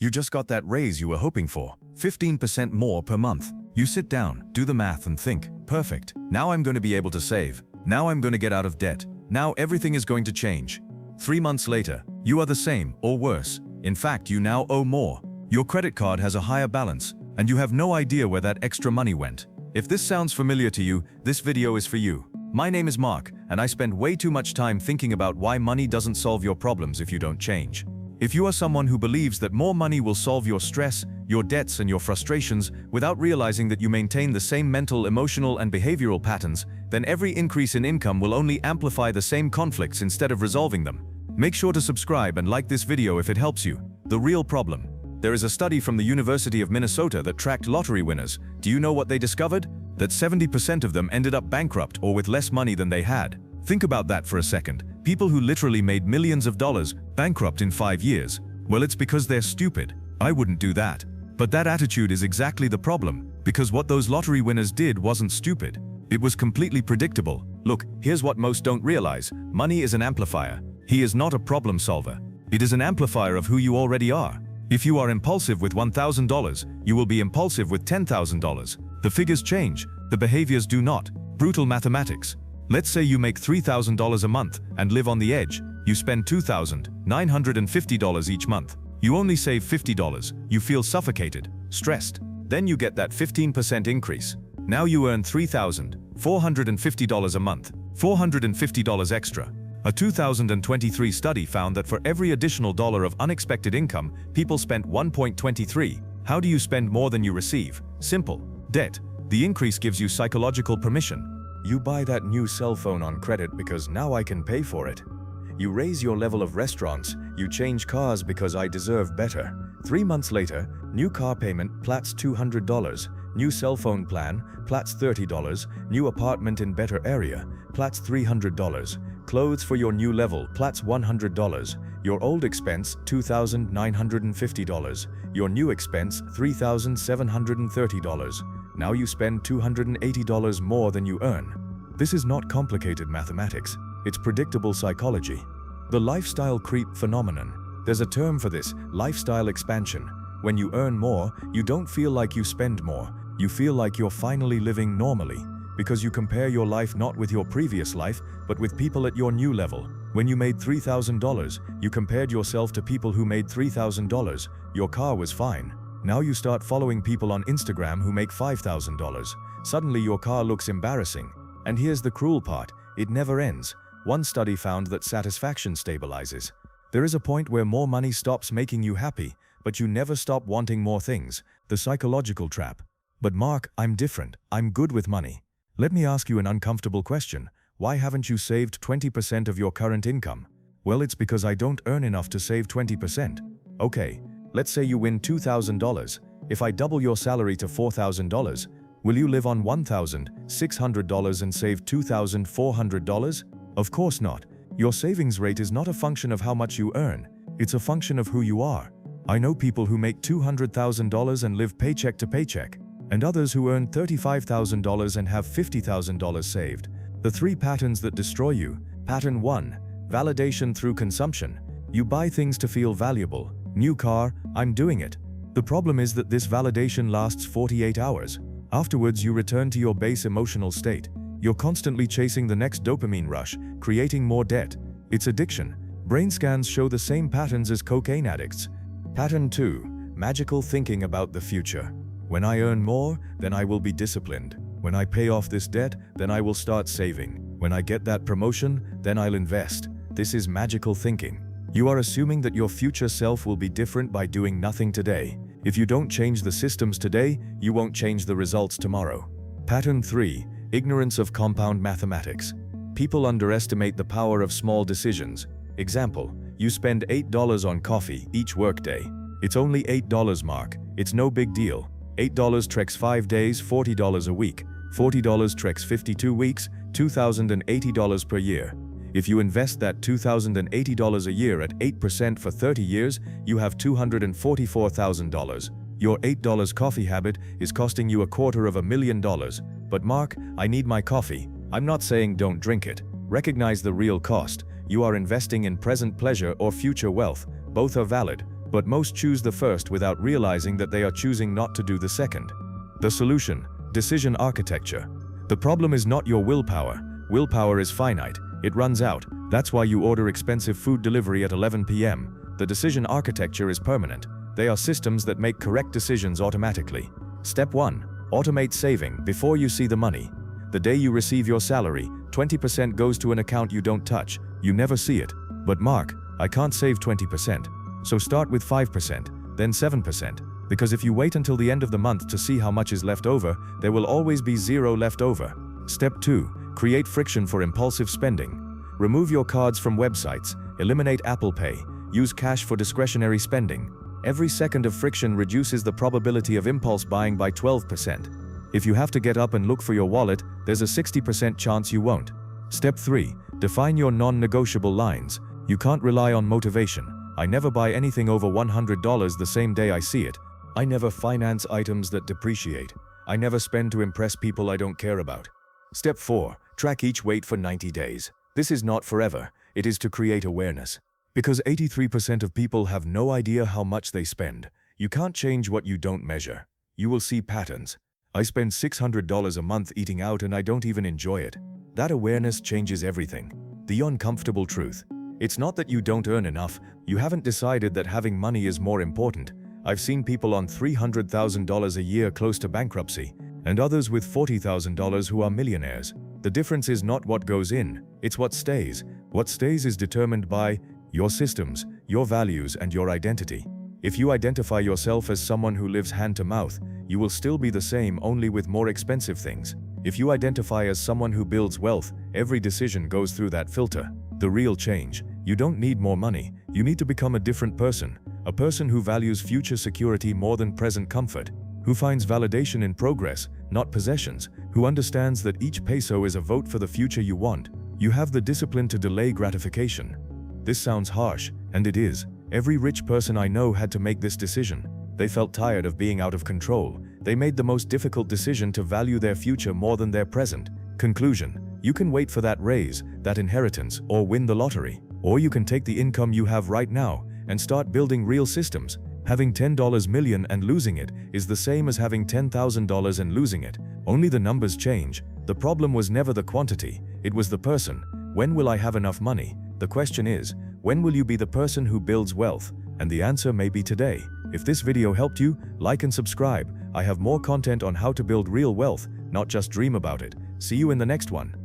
You just got that raise you were hoping for, 15% more per month. You sit down, do the math and think, perfect. Now I'm going to be able to save. Now I'm going to get out of debt. Now everything is going to change. 3 months later, you are the same or worse. In fact, you now owe more. Your credit card has a higher balance, and you have no idea where that extra money went. If this sounds familiar to you, this video is for you. My name is Mark, and I spend way too much time thinking about why money doesn't solve your problems if you don't change. If you are someone who believes that more money will solve your stress, your debts, and your frustrations without realizing that you maintain the same mental, emotional, and behavioral patterns, then every increase in income will only amplify the same conflicts instead of resolving them. Make sure to subscribe and like this video if it helps you. The real problem. There is a study from the University of Minnesota that tracked lottery winners. Do you know what they discovered? That 70% of them ended up bankrupt or with less money than they had. Think about that for a second. People who literally made millions of dollars bankrupt in 5 years. Well, it's because they're stupid. I wouldn't do that. But that attitude is exactly the problem, because what those lottery winners did wasn't stupid. It was completely predictable. Look, here's what most don't realize. Money is an amplifier. He is not a problem solver. It is an amplifier of who you already are. If you are impulsive with $1,000, you will be impulsive with $10,000. The figures change, the behaviors do not. Brutal mathematics. Let's say you make $3,000 a month and live on the edge. You spend $2,950 each month. You only save $50. You feel suffocated, stressed. Then you get that 15% increase. Now you earn $3,450 a month, $450 extra. A 2023 study found that for every additional dollar of unexpected income, people spent 1.23. How do you spend more than you receive? Simple. Debt. The increase gives you psychological permission. You buy that new cell phone on credit because now I can pay for it. You raise your level of restaurants. You change cars because I deserve better. 3 months later, new car payment, plats $200. New cell phone plan, plats $30. New apartment in better area, plats $300. Clothes for your new level, plats $100. Your old expense, $2,950. Your new expense, $3,730. Now you spend $280 more than you earn. This is not complicated mathematics. It's predictable psychology. The lifestyle creep phenomenon. There's a term for this, lifestyle expansion. When you earn more, you don't feel like you spend more. You feel like you're finally living normally, because you compare your life not with your previous life, but with people at your new level. When you made $3,000, you compared yourself to people who made $3,000. Your car was fine. Now you start following people on Instagram who make $5,000. Suddenly your car looks embarrassing. And here's the cruel part, it never ends. One study found that satisfaction stabilizes. There is a point where more money stops making you happy, but you never stop wanting more things. The psychological trap. But Mark, I'm different. I'm good with money. Let me ask you an uncomfortable question. Why haven't you saved 20% of your current income? Well, it's because I don't earn enough to save 20%. Okay, let's say you win $2,000. If I double your salary to $4,000, will you live on $1,600 and save $2,400? Of course not. Your savings rate is not a function of how much you earn. It's a function of who you are. I know people who make $200,000 and live paycheck to paycheck, and others who earn $35,000 and have $50,000 saved. The 3 patterns that destroy you. Pattern 1. Validation through consumption. You buy things to feel valuable. New car, I'm doing it. The problem is that this validation lasts 48 hours. Afterwards, you return to your base emotional state. You're constantly chasing the next dopamine rush, creating more debt. It's addiction. Brain scans show the same patterns as cocaine addicts. Pattern 2. Magical thinking about the future. When I earn more, then I will be disciplined. When I pay off this debt, then I will start saving. When I get that promotion, then I'll invest. This is magical thinking. You are assuming that your future self will be different by doing nothing today. If you don't change the systems today, you won't change the results tomorrow. Pattern 3. Ignorance of compound mathematics. People underestimate the power of small decisions. Example, you spend $8 on coffee each workday. It's only $8, Mark. It's no big deal. $8 treks 5 days, $40 a week. $40 treks 52 weeks, $2,080 per year. If you invest that $2,080 a year at 8% for 30 years, you have $244,000. Your $8 coffee habit is costing you $250,000. But Mark, I need my coffee. I'm not saying don't drink it. Recognize the real cost. You are investing in present pleasure or future wealth. Both are valid. But most choose the first without realizing that they are choosing not to do the second. The solution: decision architecture. The problem is not your willpower. Willpower is finite. It runs out. That's why you order expensive food delivery at 11 p.m. The decision architecture is permanent. They are systems that make correct decisions automatically. Step 1. Automate saving before you see the money. The day you receive your salary, 20% goes to an account you don't touch. You never see it. But Mark, I can't save 20%. So start with 5%, then 7%. Because if you wait until the end of the month to see how much is left over, there will always be zero left over. Step 2. Create friction for impulsive spending. Remove your cards from websites. Eliminate Apple Pay. Use cash for discretionary spending. Every second of friction reduces the probability of impulse buying by 12%. If you have to get up and look for your wallet, there's a 60% chance you won't. Step 3. Define your non-negotiable lines. You can't rely on motivation. I never buy anything over $100 the same day I see it. I never finance items that depreciate. I never spend to impress people I don't care about. Step 4. Track each weight for 90 days. This is not forever. It is to create awareness. Because 83% of people have no idea how much they spend. You can't change what you don't measure. You will see patterns. I spend $600 a month eating out and I don't even enjoy it. That awareness changes everything. The uncomfortable truth. It's not that you don't earn enough. You haven't decided that having money is more important. I've seen people on $300,000 a year close to bankruptcy, and others with $40,000 who are millionaires. The difference is not what goes in, it's what stays. What stays is determined by your systems, your values, and your identity. If you identify yourself as someone who lives hand to mouth, you will still be the same, only with more expensive things. If you identify as someone who builds wealth, every decision goes through that filter. The real change: you don't need more money, you need to become a different person. A person who values future security more than present comfort. Who finds validation in progress, not possessions. Who understands that each peso is a vote for the future you want. You have the discipline to delay gratification. This sounds harsh, and it is. Every rich person I know had to make this decision. They felt tired of being out of control. They made the most difficult decision to value their future more than their present. Conclusion: you can wait for that raise, that inheritance, or win the lottery. Or you can take the income you have right now and start building real systems. Having $10 million and losing it is the same as having $10,000 and losing it. Only the numbers change. The problem was never the quantity, it was the person. When will I have enough money? The question is, when will you be the person who builds wealth? And the answer may be today. If this video helped you, like and subscribe. I have more content on how to build real wealth, not just dream about it. See you in the next one.